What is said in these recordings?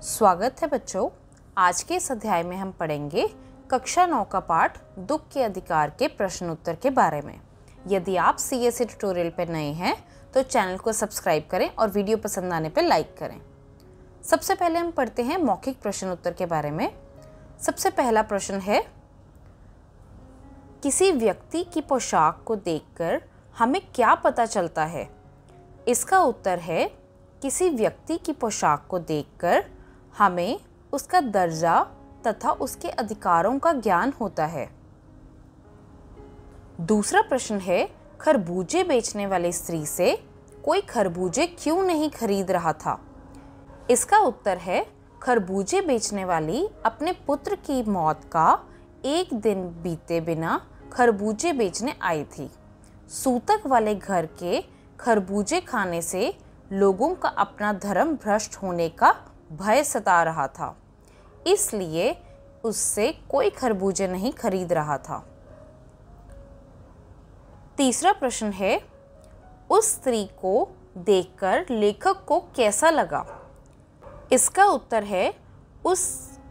स्वागत है बच्चों। आज के इस अध्याय में हम पढ़ेंगे कक्षा 9 का पाठ दुख के अधिकार के प्रश्न उत्तर के बारे में। यदि आप CSE ट्यूटोरियल पर नए हैं तो चैनल को सब्सक्राइब करें और वीडियो पसंद आने पर लाइक करें। सबसे पहले हम पढ़ते हैं मौखिक प्रश्न उत्तर के बारे में। सबसे पहला प्रश्न है, किसी व्यक्ति की पोशाक को देखकर हमें क्या पता चलता है? इसका उत्तर है, किसी व्यक्ति की पोशाक को देखकर हमें उसका दर्जा तथा उसके अधिकारों का ज्ञान होता है। दूसरा प्रश्न है, खरबूजे बेचने वाली स्त्री से कोई खरबूजे क्यों नहीं खरीद रहा था? इसका उत्तर है, खरबूजे बेचने वाली अपने पुत्र की मौत का एक दिन बीते बिना खरबूजे बेचने आई थी। सूतक वाले घर के खरबूजे खाने से लोगों का अपना धर्म भ्रष्ट होने का भय सता रहा था, इसलिए उससे कोई खरबूजे नहीं खरीद रहा था। तीसरा प्रश्न है, उस स्त्री को देखकर लेखक को कैसा लगा? इसका उत्तर है, उस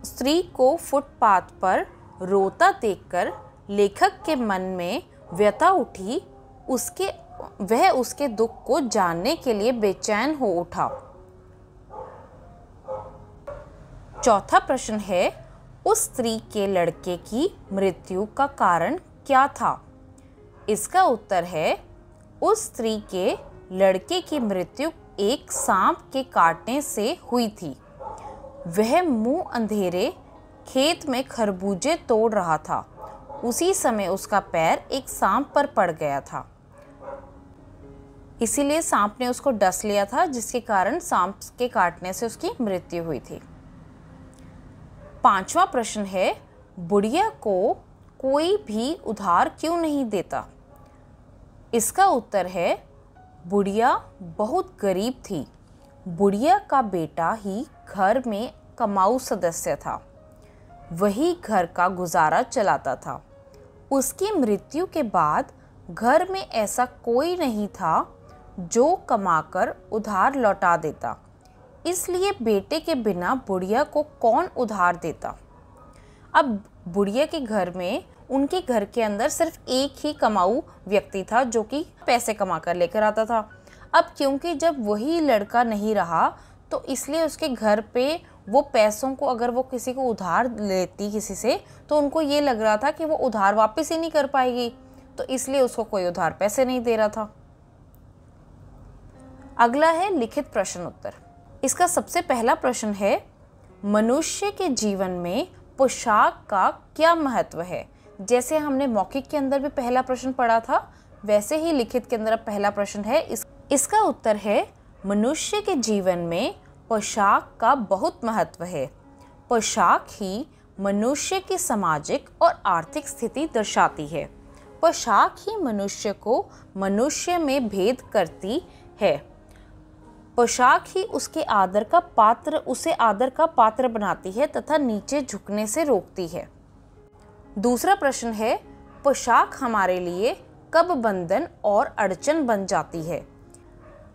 स्त्री को फुटपाथ पर रोता देखकर लेखक के मन में व्यथा उठी। वह उसके दुख को जानने के लिए बेचैन हो उठा। चौथा प्रश्न है, उस स्त्री के लड़के की मृत्यु का कारण क्या था? इसका उत्तर है, उस स्त्री के लड़के की मृत्यु एक सांप के काटने से हुई थी। वह मुंह अंधेरे खेत में खरबूजे तोड़ रहा था। उसी समय उसका पैर एक सांप पर पड़ गया था, इसीलिए सांप ने उसको डस लिया था, जिसके कारण सांप के काटने से उसकी मृत्यु हुई थी। पांचवा प्रश्न है, बुढ़िया को कोई भी उधार क्यों नहीं देता? इसका उत्तर है, बुढ़िया बहुत गरीब थी। बुढ़िया का बेटा ही घर में कमाऊ सदस्य था। वही घर का गुजारा चलाता था। उसकी मृत्यु के बाद घर में ऐसा कोई नहीं था जो कमाकर उधार लौटा देता, इसलिए बेटे के बिना बुढ़िया को कौन उधार देता? अब बुढ़िया के घर में, उनके घर के अंदर सिर्फ एक ही कमाऊ व्यक्ति था जो कि पैसे कमा कर लेकर आता था। अब क्योंकि जब वही लड़का नहीं रहा तो इसलिए उसके घर पे वो पैसों को, अगर वो किसी को उधार लेती किसी से, तो उनको ये लग रहा था कि वो उधार वापस ही नहीं कर पाएगी, तो इसलिए उसको कोई उधार पैसे नहीं दे रहा था। अगला है लिखित प्रश्न उत्तर। इसका सबसे पहला प्रश्न है, मनुष्य के जीवन में पोशाक का क्या महत्व है? जैसे हमने मौखिक के अंदर भी पहला प्रश्न पढ़ा था, वैसे ही लिखित के अंदर पहला प्रश्न है। इसका उत्तर है, मनुष्य के जीवन में पोशाक का बहुत महत्व है। पोशाक ही मनुष्य की सामाजिक और आर्थिक स्थिति दर्शाती है। पोशाक ही मनुष्य को मनुष्य में भेद करती है। पोशाक ही उसे आदर का पात्र बनाती है तथा नीचे झुकने से रोकती है। दूसरा प्रश्न है, पोशाक हमारे लिए कब बंधन और अड़चन बन जाती है?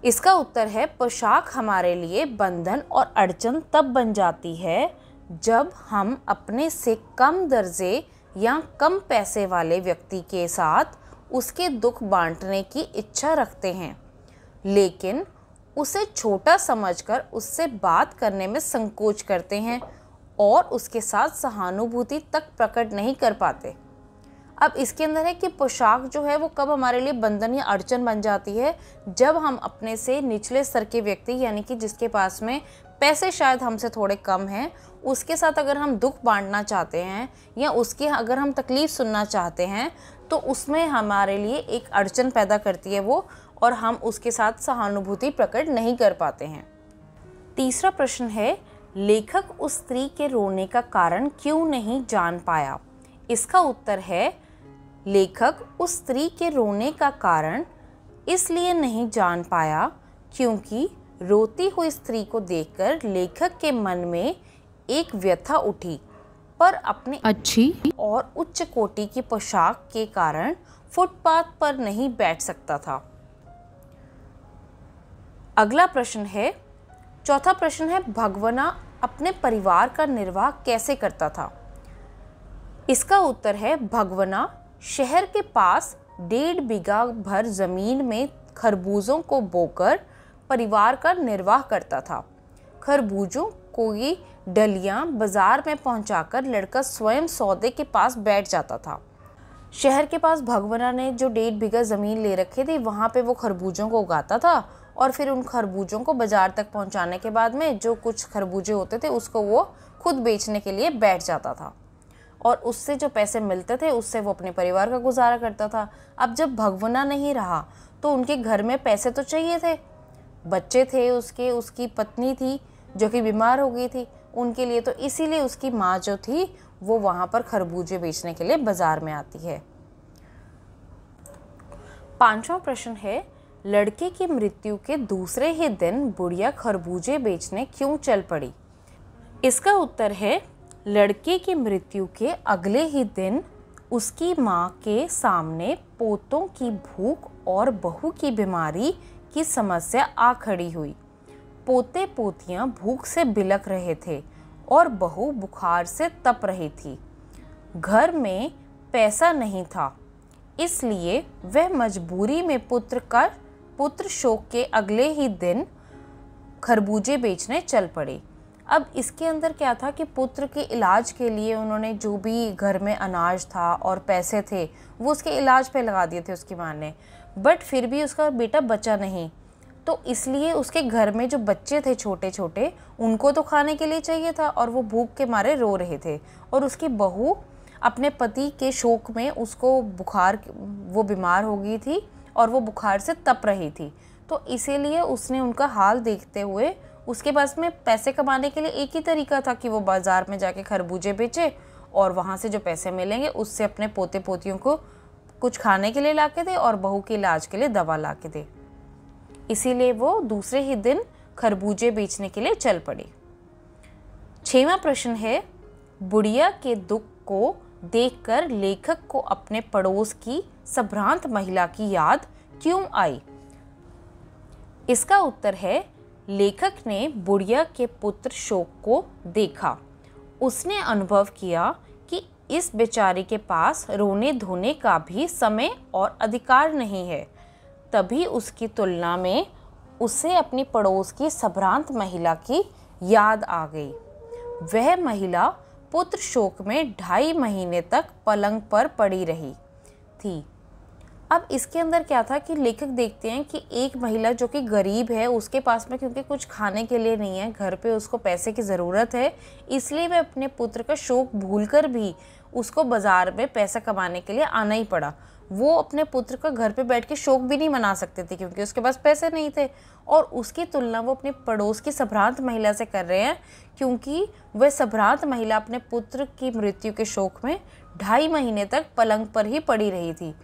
इसका उत्तर है, पोशाक हमारे लिए बंधन और अड़चन तब बन जाती है जब हम अपने से कम दर्जे या कम पैसे वाले व्यक्ति के साथ उसके दुख बांटने की इच्छा रखते हैं, लेकिन उसे छोटा समझकर उससे बात करने में संकोच करते हैं और उसके साथ सहानुभूति तक प्रकट नहीं कर पाते। अब इसके अंदर है कि पोशाक जो है वो कब हमारे लिए बंधन या अड़चन बन जाती है? जब हम अपने से निचले स्तर के व्यक्ति, यानी कि जिसके पास में पैसे शायद हमसे थोड़े कम हैं, उसके साथ अगर हम दुख बांटना चाहते हैं या उसकी अगर हम तकलीफ़ सुनना चाहते हैं, तो उसमें हमारे लिए एक अड़चन पैदा करती है वो, और हम उसके साथ सहानुभूति प्रकट नहीं कर पाते हैं। तीसरा प्रश्न है, लेखक उस स्त्री के रोने का कारण क्यों नहीं जान पाया? इसका उत्तर है, लेखक उस स्त्री के रोने का कारण इसलिए नहीं जान पाया क्योंकि रोती हुई स्त्री को देखकर लेखक के मन में एक व्यथा उठी, पर अपने अच्छी और उच्च कोटि की पोशाक के कारण फुटपाथ पर नहीं बैठ सकता था। अगला प्रश्न है, चौथा प्रश्न है, भगवना अपने परिवार का निर्वाह कैसे करता था? इसका उत्तर है भगवना शहर के पास 1.5 बीघा भर जमीन में खरबूजों को बोकर परिवार का निर्वाह करता था। खरबूजों को ये डलियां बाजार में पहुंचाकर लड़का स्वयं सौदे के पास बैठ जाता था। शहर के पास भगवना ने जो 1.5 बीघा ज़मीन ले रखी थी, वहाँ पे वो खरबूजों को उगाता था और फिर उन खरबूजों को बाज़ार तक पहुँचाने के बाद में जो कुछ खरबूजे होते थे उसको वो खुद बेचने के लिए बैठ जाता था और उससे जो पैसे मिलते थे उससे वो अपने परिवार का गुजारा करता था। अब जब भगवना नहीं रहा तो उनके घर में पैसे तो चाहिए थे, बच्चे थे उसकी पत्नी थी जो कि बीमार हो गई थी उनके लिए, तो इसीलिए उसकी माँ जो थी वो वहाँ पर खरबूजे बेचने के लिए बाजार में आती है। 5वां प्रश्न है, लड़के की मृत्यु के दूसरे ही दिन बुढ़िया खरबूजे बेचने क्यों चल पड़ी? इसका उत्तर है लड़के की मृत्यु के अगले ही दिन उसकी माँ के सामने पोतों की भूख और बहू की बीमारी की समस्या आ खड़ी हुई। पोते पोतियाँ भूख से बिलख रहे थे और बहू बुखार से तप रही थी। घर में पैसा नहीं था, इसलिए वह मजबूरी में पुत्र शोक के अगले ही दिन खरबूजे बेचने चल पड़े। अब इसके अंदर क्या था कि पुत्र के इलाज के लिए उन्होंने जो भी घर में अनाज था और पैसे थे वो उसके इलाज पे लगा दिए थे उसकी माँ ने, बट फिर भी उसका बेटा बचा नहीं, तो इसलिए उसके घर में जो बच्चे थे छोटे छोटे उनको तो खाने के लिए चाहिए था और वो भूख के मारे रो रहे थे और उसकी बहू अपने पति के शोक में वो बीमार हो गई थी और वो बुखार से तप रही थी, तो इसीलिए उसने उनका हाल देखते हुए उसके पास में पैसे कमाने के लिए एक ही तरीका था कि वो बाज़ार में जाके खरबूजे बेचे और वहाँ से जो पैसे मिलेंगे उससे अपने पोते पोतियों को कुछ खाने के लिए ला के दे और बहू के इलाज के लिए दवा ला के दे। इसीलिए वो दूसरे ही दिन खरबूजे बेचने के लिए चल पड़ी। 6वां प्रश्न है, बुढ़िया के दुख को देखकर लेखक को अपने पड़ोस की संभ्रांत महिला की याद क्यों आई? इसका उत्तर है लेखक ने बुढ़िया के पुत्र शोक को देखा। उसने अनुभव किया कि इस बेचारी के पास रोने धोने का भी समय और अधिकार नहीं है। तभी उसकी तुलना में उसे अपनी पड़ोस की संभ्रांत महिला की याद आ गई। वह महिला पुत्र शोक में 2.5 महीने तक पलंग पर पड़ी रही थी। अब इसके अंदर क्या था कि लेखक देखते हैं कि एक महिला जो कि गरीब है, उसके पास में क्योंकि कुछ खाने के लिए नहीं है, घर पे उसको पैसे की ज़रूरत है, इसलिए वह अपने पुत्र का शोक भूलकर भी उसको बाज़ार में पैसा कमाने के लिए आना ही पड़ा। वो अपने पुत्र का घर पे बैठ के शोक भी नहीं मना सकते थे क्योंकि उसके पास पैसे नहीं थे, और उसकी तुलना वो अपने पड़ोस की संभ्रांत महिला से कर रहे हैं क्योंकि वह संभ्रांत महिला अपने पुत्र की मृत्यु के शोक में 2.5 महीने तक पलंग पर ही पड़ी रही थी।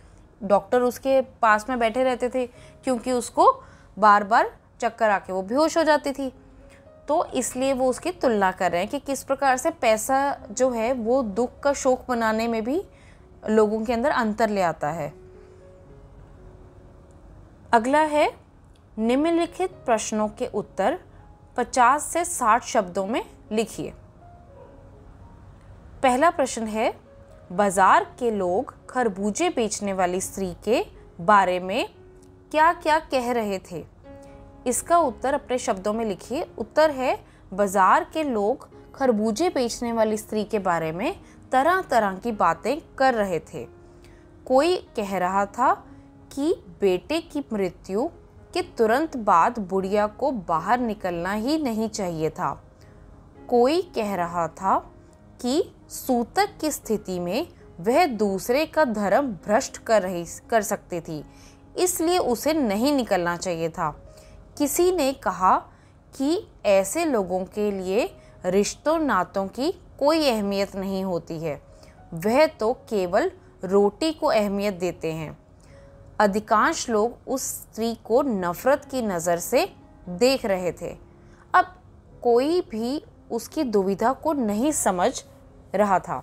डॉक्टर उसके पास में बैठे रहते थे क्योंकि उसको बार बार चक्कर आके वो बेहोश हो जाती थी, तो इसलिए वो उसकी तुलना कर रहे हैं कि किस प्रकार से पैसा जो है वो दुख का शोक मनाने में भी लोगों के अंदर अंतर ले आता है। अगला है, निम्नलिखित प्रश्नों के उत्तर 50 से 60 शब्दों में लिखिए। पहला प्रश्न है, बाजार के लोग खरबूजे बेचने वाली स्त्री के बारे में क्या क्या कह रहे थे? इसका उत्तर अपने शब्दों में लिखिए। उत्तर है, बाजार के लोग खरबूजे बेचने वाली स्त्री के बारे में तरह तरह की बातें कर रहे थे। कोई कह रहा था कि बेटे की मृत्यु के तुरंत बाद बुढ़िया को बाहर निकलना ही नहीं चाहिए था। कोई कह रहा था कि सूतक की स्थिति में वह दूसरे का धर्म भ्रष्ट कर सकती थी, इसलिए उसे नहीं निकलना चाहिए था। किसी ने कहा कि ऐसे लोगों के लिए रिश्तों नातों की कोई अहमियत नहीं होती है, वह तो केवल रोटी को अहमियत देते हैं। अधिकांश लोग उस स्त्री को नफरत की नज़र से देख रहे थे। अब कोई भी उसकी दुविधा को नहीं समझ रहा था।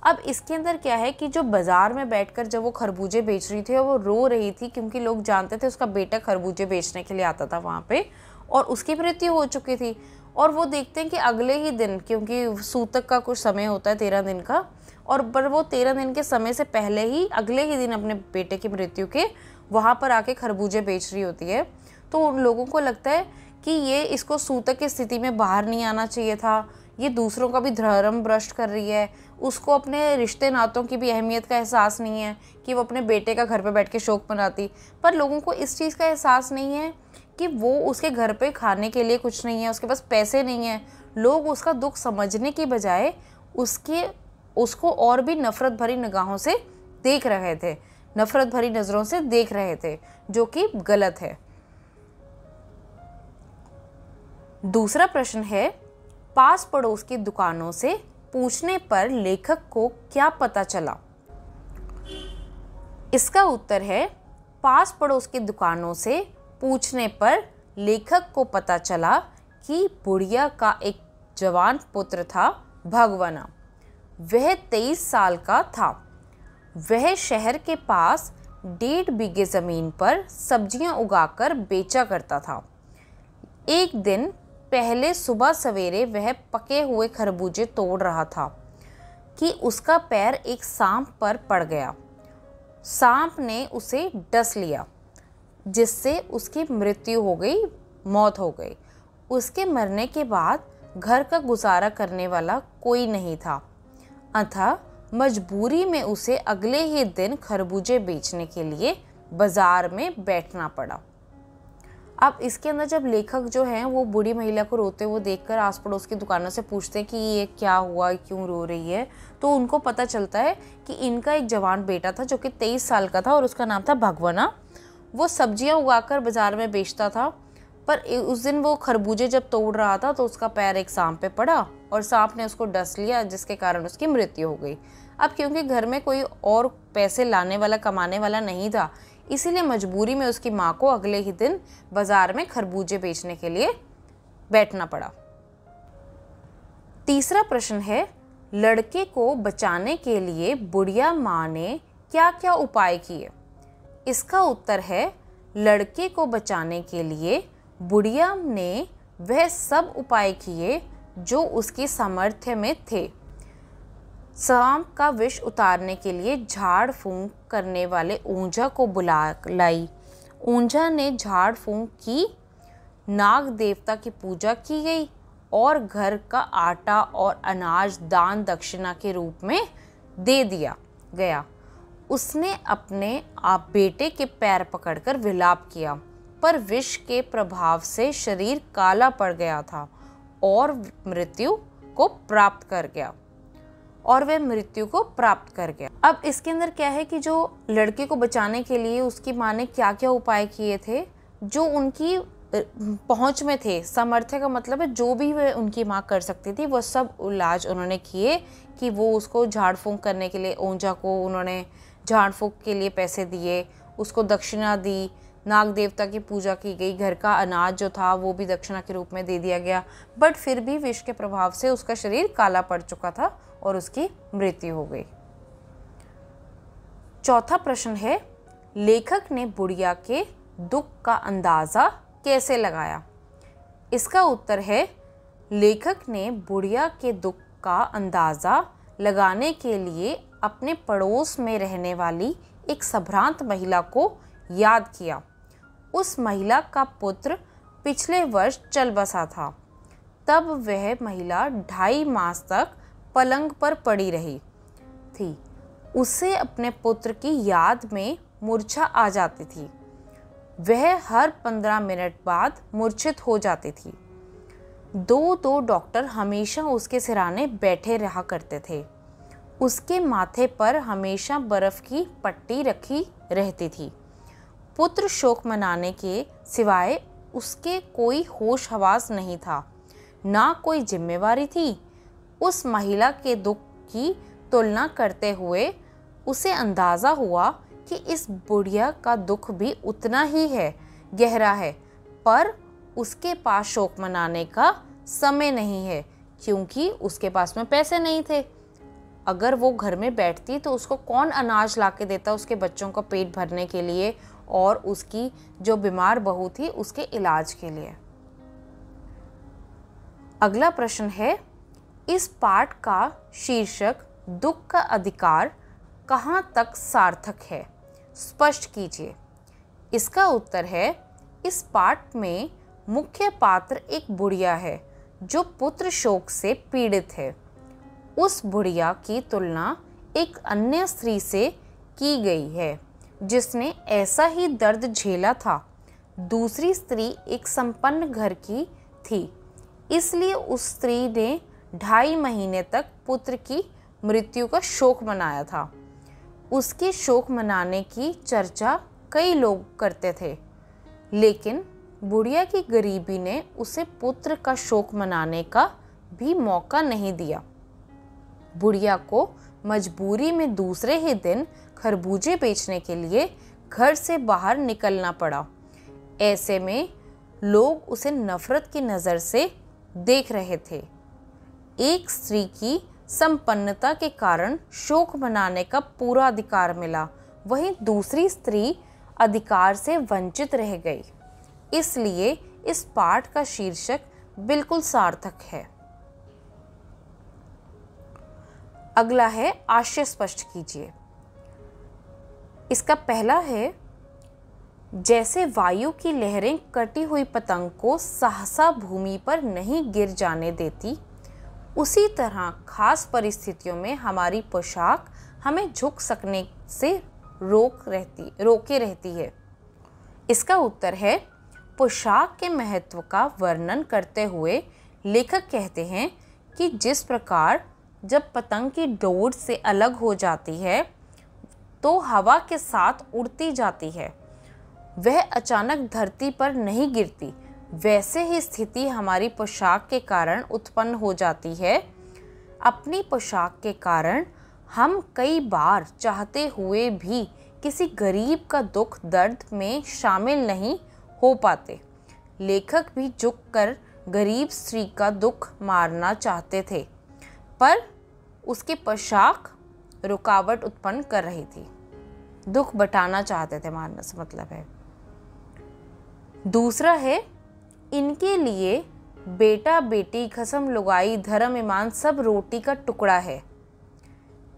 अब इसके अंदर क्या है कि जो बाज़ार में बैठकर जब वो खरबूजे बेच रही थी और वो रो रही थी क्योंकि लोग जानते थे उसका बेटा खरबूजे बेचने के लिए आता था वहाँ पे और उसकी मृत्यु हो चुकी थी, और वो देखते हैं कि अगले ही दिन, क्योंकि सूतक का कुछ समय होता है 13 दिन का, और पर वो 13 दिन के समय से पहले ही अगले ही दिन अपने बेटे की मृत्यु के वहाँ पर आके खरबूजे बेच रही होती है। तो उन लोगों को लगता है कि ये इसको सूतक की स्थिति में बाहर नहीं आना चाहिए था, ये दूसरों का भी धर्म भ्रष्ट कर रही है, उसको अपने रिश्ते नातों की भी अहमियत का एहसास नहीं है कि वो अपने बेटे का घर पे बैठ के शोक मनाती। पर लोगों को इस चीज़ का एहसास नहीं है कि वो उसके घर पे खाने के लिए कुछ नहीं है, उसके पास पैसे नहीं है। लोग उसका दुख समझने की बजाय उसको और भी नफ़रत भरी निगाहों से देख रहे थे, नफ़रत भरी नज़रों से देख रहे थे, जो कि गलत है। दूसरा प्रश्न है, पास पड़ोस की दुकानों से पूछने पर लेखक को क्या पता चला? इसका उत्तर है, पास पड़ोस की दुकानों से पूछने पर लेखक को पता चला कि बुढ़िया का एक जवान पुत्र था, भगवाना। वह 23 साल का था। वह शहर के पास 1.5 बीघे ज़मीन पर सब्जियां उगाकर बेचा करता था। एक दिन पहले सुबह सवेरे वह पके हुए खरबूजे तोड़ रहा था कि उसका पैर एक सांप पर पड़ गया। सांप ने उसे डस लिया, जिससे उसकी मृत्यु हो गई, मौत हो गई। उसके मरने के बाद घर का गुजारा करने वाला कोई नहीं था, अतः मजबूरी में उसे अगले ही दिन खरबूजे बेचने के लिए बाजार में बैठना पड़ा। अब इसके अंदर जब लेखक जो हैं वो बूढ़ी महिला को रोते हुए देखकर आस पड़ोस की दुकानों से पूछते हैं कि ये क्या हुआ, क्यों रो रही है, तो उनको पता चलता है कि इनका एक जवान बेटा था जो कि 23 साल का था और उसका नाम था भगवाना। वो सब्जियां उगाकर बाजार में बेचता था, पर उस दिन वो खरबूजे जब तोड़ रहा था तो उसका पैर एक सांप पे पड़ा और सांप ने उसको डस लिया, जिसके कारण उसकी मृत्यु हो गई। अब क्योंकि घर में कोई और पैसे लाने वाला, कमाने वाला नहीं था, इसीलिए मजबूरी में उसकी माँ को अगले ही दिन बाजार में खरबूजे बेचने के लिए बैठना पड़ा। तीसरा प्रश्न है, लड़के को बचाने के लिए बुढ़िया माँ ने क्या क्या उपाय किए? इसका उत्तर है, लड़के को बचाने के लिए बुढ़िया ने वह सब उपाय किए जो उसकी सामर्थ्य में थे। सांप का विष उतारने के लिए झाड़ फूंक करने वाले ऊंझा को बुला लाई। ऊंझा ने झाड़ फूंक की, नाग देवता की पूजा की गई और घर का आटा और अनाज दान दक्षिणा के रूप में दे दिया गया। उसने अपने आप बेटे के पैर पकड़कर विलाप किया, पर विष के प्रभाव से शरीर काला पड़ गया था और मृत्यु को प्राप्त कर गया अब इसके अंदर क्या है कि जो लड़के को बचाने के लिए उसकी माँ ने क्या क्या उपाय किए थे जो उनकी पहुंच में थे। सामर्थ्य का मतलब है जो भी वह उनकी माँ कर सकती थी वो सब इलाज उन्होंने किए, कि वो उसको झाड़ फूंक करने के लिए ऊंझा को उन्होंने झाड़ फूंक के लिए पैसे दिए, उसको दक्षिणा दी, नाग देवता की पूजा की गई, घर का अनाज जो था वो भी दक्षिणा के रूप में दे दिया गया, बट फिर भी विष के प्रभाव से उसका शरीर काला पड़ चुका था और उसकी मृत्यु हो गई। चौथा प्रश्न है, लेखक ने बुढ़िया के दुख का अंदाजा कैसे लगाया? इसका उत्तर है, लेखक ने बुढ़िया के दुख का अंदाजा लगाने के लिए अपने पड़ोस में रहने वाली एक संभ्रांत महिला को याद किया। उस महिला का पुत्र पिछले वर्ष चल बसा था। तब वह महिला 2.5 मास तक पलंग पर पड़ी रही थी। उसे अपने पुत्र की याद में मूर्छा आ जाती थी। वह हर 15 मिनट बाद मूर्छित हो जाती थी। 2 डॉक्टर हमेशा उसके सिरहाने बैठे रहा करते थे। उसके माथे पर हमेशा बर्फ की पट्टी रखी रहती थी। पुत्र शोक मनाने के सिवाय उसके कोई होश हवास नहीं था, ना कोई जिम्मेवारी थी। उस महिला के दुख की तुलना करते हुए उसे अंदाज़ा हुआ कि इस बुढ़िया का दुख भी उतना ही है, गहरा है, पर उसके पास शोक मनाने का समय नहीं है क्योंकि उसके पास में पैसे नहीं थे। अगर वो घर में बैठती तो उसको कौन अनाज ला के देता उसके बच्चों का पेट भरने के लिए और उसकी जो बीमार बहू थी उसके इलाज के लिए। अगला प्रश्न है, इस पाठ का शीर्षक दुख का अधिकार कहाँ तक सार्थक है, स्पष्ट कीजिए। इसका उत्तर है, इस पाठ में मुख्य पात्र एक बुढ़िया है जो पुत्र शोक से पीड़ित है। उस बुढ़िया की तुलना एक अन्य स्त्री से की गई है जिसने ऐसा ही दर्द झेला था। दूसरी स्त्री एक संपन्न घर की थी, इसलिए उस स्त्री ने 2.5 महीने तक पुत्र की मृत्यु का शोक मनाया था। उसके शोक मनाने की चर्चा कई लोग करते थे, लेकिन बुढ़िया की गरीबी ने उसे पुत्र का शोक मनाने का भी मौका नहीं दिया। बुढ़िया को मजबूरी में दूसरे ही दिन खरबूजे बेचने के लिए घर से बाहर निकलना पड़ा। ऐसे में लोग उसे नफरत की नज़र से देख रहे थे। एक स्त्री की संपन्नता के कारण शोक मनाने का पूरा अधिकार मिला, वहीं दूसरी स्त्री अधिकार से वंचित रह गई। इसलिए इस पाठ का शीर्षक बिल्कुल सार्थक है। अगला है, आशय स्पष्ट कीजिए। इसका पहला है, जैसे वायु की लहरें कटी हुई पतंग को सहसा भूमि पर नहीं गिर जाने देती, उसी तरह खास परिस्थितियों में हमारी पोशाक हमें झुक सकने से रोके रहती है। इसका उत्तर है, पोशाक के महत्व का वर्णन करते हुए लेखक कहते हैं कि जिस प्रकार जब पतंग की डोर से अलग हो जाती है तो हवा के साथ उड़ती जाती है, वह अचानक धरती पर नहीं गिरती, वैसे ही स्थिति हमारी पोशाक के कारण उत्पन्न हो जाती है। अपनी पोशाक के कारण हम कई बार चाहते हुए भी किसी गरीब का दुख दर्द में शामिल नहीं हो पाते। लेखक भी झुककर गरीब स्त्री का दुख मारना चाहते थे, पर उसकी पोशाक रुकावट उत्पन्न कर रही थी। दुख बटाना चाहते थे, मारने से मतलब है। दूसरा है, इनके लिए बेटा बेटी खसम लुगाई धर्म ईमान सब रोटी का टुकड़ा है।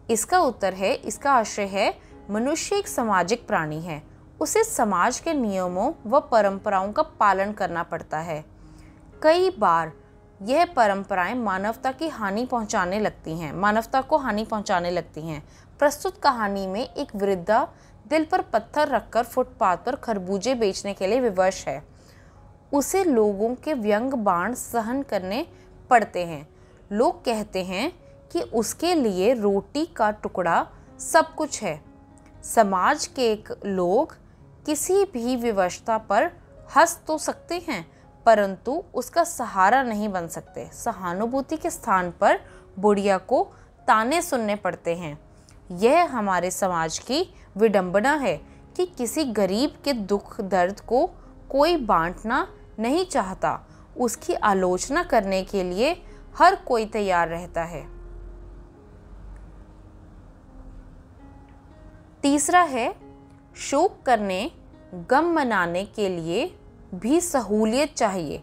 इसका उत्तर है, इसका आशय है, मनुष्य एक सामाजिक प्राणी है, उसे समाज के नियमों व परंपराओं का पालन करना पड़ता है। कई बार यह परंपराएं मानवता को हानि पहुंचाने लगती हैं। प्रस्तुत कहानी में एक वृद्धा दिल पर पत्थर रखकर फुटपाथ पर खरबूजे बेचने के लिए विवश है। उसे लोगों के व्यंग बाण सहन करने पड़ते हैं। लोग कहते हैं कि उसके लिए रोटी का टुकड़ा सब कुछ है। समाज के लोग किसी भी विवशता पर हंस तो सकते हैं, परंतु उसका सहारा नहीं बन सकते। सहानुभूति के स्थान पर बुढ़िया को ताने सुनने पड़ते हैं। यह हमारे समाज की विडंबना है कि किसी गरीब के दुख दर्द को कोई बांटना नहीं चाहता। उसकी आलोचना करने के लिए हर कोई तैयार रहता है। तीसरा है, शोक करने गम मनाने के लिए भी सहूलियत चाहिए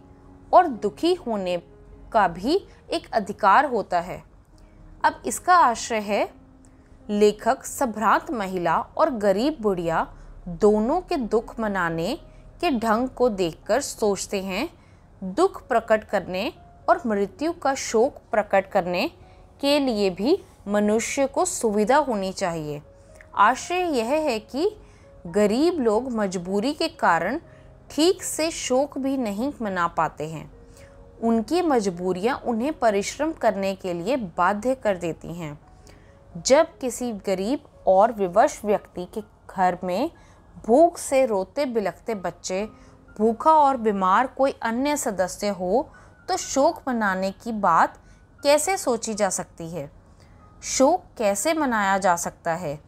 और दुखी होने का भी एक अधिकार होता है। अब इसका आशय है, लेखक संभ्रांत महिला और गरीब बुढ़िया दोनों के दुख मनाने के ढंग को देखकर सोचते हैं, दुख प्रकट करने और मृत्यु का शोक प्रकट करने के लिए भी मनुष्य को सुविधा होनी चाहिए। आशय यह है कि गरीब लोग मजबूरी के कारण ठीक से शोक भी नहीं मना पाते हैं। उनकी मजबूरियां उन्हें परिश्रम करने के लिए बाध्य कर देती हैं। जब किसी गरीब और विवश व्यक्ति के घर में भूख से रोते बिलखते बच्चे, भूखा और बीमार कोई अन्य सदस्य हो तो शोक मनाने की बात कैसे सोची जा सकती है? शोक कैसे मनाया जा सकता है?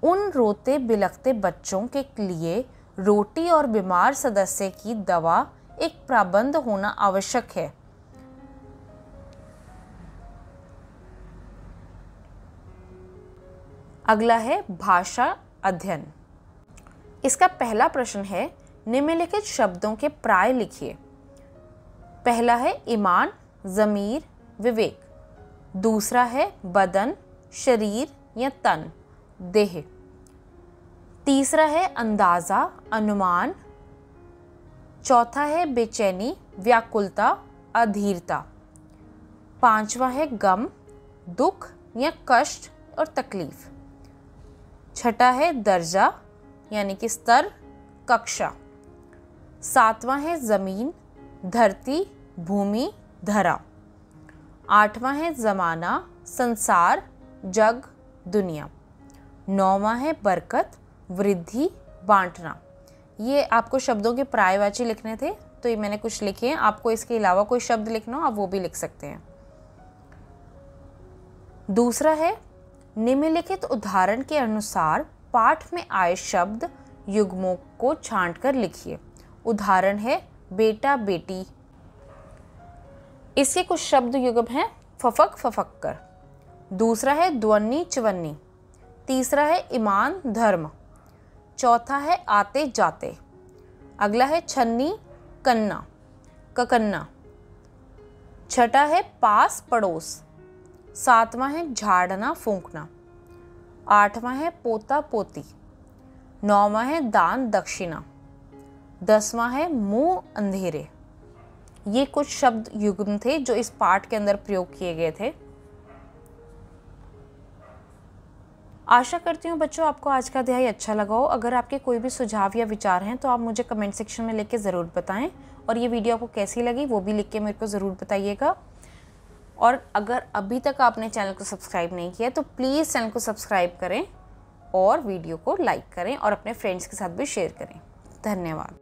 उन रोते बिलखते बच्चों के लिए रोटी और बीमार सदस्य की दवा एक प्रबंध होना आवश्यक है। अगला है भाषा अध्ययन। इसका पहला प्रश्न है, निम्नलिखित शब्दों के प्राय लिखिए। पहला है ईमान, ज़मीर, विवेक। दूसरा है बदन, शरीर या तन, देह। तीसरा है अंदाज़ा, अनुमान। चौथा है बेचैनी, व्याकुलता, अधीरता। पांचवा है गम, दुख या कष्ट और तकलीफ। छठा है दर्जा यानी कि स्तर, कक्षा। सातवां है ज़मीन, धरती, भूमि, धरा। आठवां है ज़माना, संसार, जग, दुनिया। नौवां है बरकत, वृद्धि, बांटना। ये आपको शब्दों के पर्यायवाची लिखने थे, तो ये मैंने कुछ लिखे हैं। आपको इसके अलावा कोई शब्द लिखना हो आप वो भी लिख सकते हैं। दूसरा है निम्नलिखित उदाहरण के अनुसार पाठ में आए शब्द युग्मों को छांटकर लिखिए। उदाहरण है बेटा, बेटी। इसके कुछ शब्द युग्म हैं फफक, फफक्कर। दूसरा है ध्वनि, च्वनि। तीसरा है ईमान, धर्म। चौथा है आते जाते। अगला है छन्नी, कन्ना, ककन्ना। छठा है पास, पड़ोस। सातवां है झाड़ना, फूंकना। आठवां है पोता, पोती। नौवां है दान, दक्षिणा। 10वां है मुंह, अंधेरे। ये कुछ शब्द युग्म थे जो इस पाठ के अंदर प्रयोग किए गए थे। आशा करती हूँ बच्चों आपको आज का अध्याय अच्छा लगा हो। अगर आपके कोई भी सुझाव या विचार हैं तो आप मुझे कमेंट सेक्शन में लिख के ज़रूर बताएं, और ये वीडियो आपको कैसी लगी वो भी लिख के मेरे को ज़रूर बताइएगा। और अगर अभी तक आपने चैनल को सब्सक्राइब नहीं किया तो प्लीज़ चैनल को सब्सक्राइब करें और वीडियो को लाइक करें और अपने फ्रेंड्स के साथ भी शेयर करें। धन्यवाद।